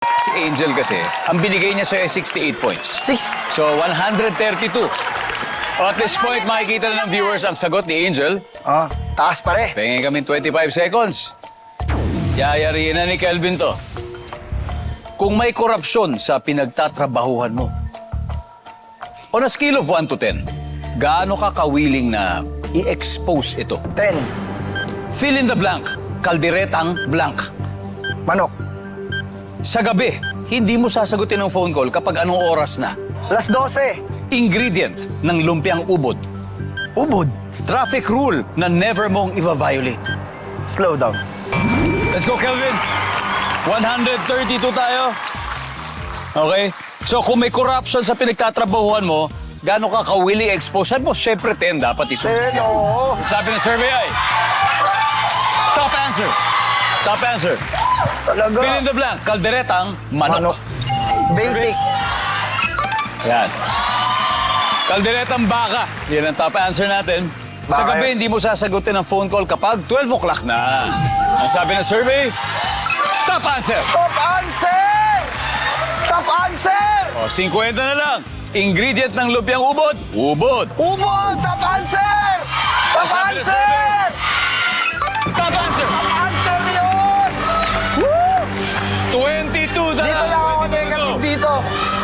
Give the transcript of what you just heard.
Si Angel kasi, ang binigay niya sa'yo ay 68 points. So, 132. At this point, makikita na ng viewers ang sagot ni Angel. Taas pare. Pengin kami 25 seconds. Yayariin na ni Kelvin to. Kung may korupsyon sa pinagtatrabahuhan mo, on a scale of 1 to 10, gaano ka kawiling na i-expose ito? 10. Fill in the blank. Kalderetang blank. Manok. Sa gabi, hindi mo sasagutin ng phone call kapag anong oras na. Alas 12. Ingredient ng lumpiang ubod. Ubod. Traffic rule na never mong i-violate. Slow down. Let's go, Kelvin. 132 tayo. Okay? So kung may corruption sa pinagtatrabahuhan mo, gaano ka kawiling expose mo? Siyempre 10 dapat isunod. 10, oo. Sabi ng survey ay, top answer. Top answer. Talaga. Fill in the blank. Kalderetang manok. Manok. Basic. Yan. Kalderetang baka. Yan ang top answer natin. Sa Baka gabi, yun. hindi mo sasagutin ang phone call kapag 12 o'clock na. Ang sabi ng survey, top answer. Top answer! Top answer! O, 50 na lang. Ingredient ng lumpiang ubod, ubod. Ubod! Top answer! Ang Top sabi ng answer! survey,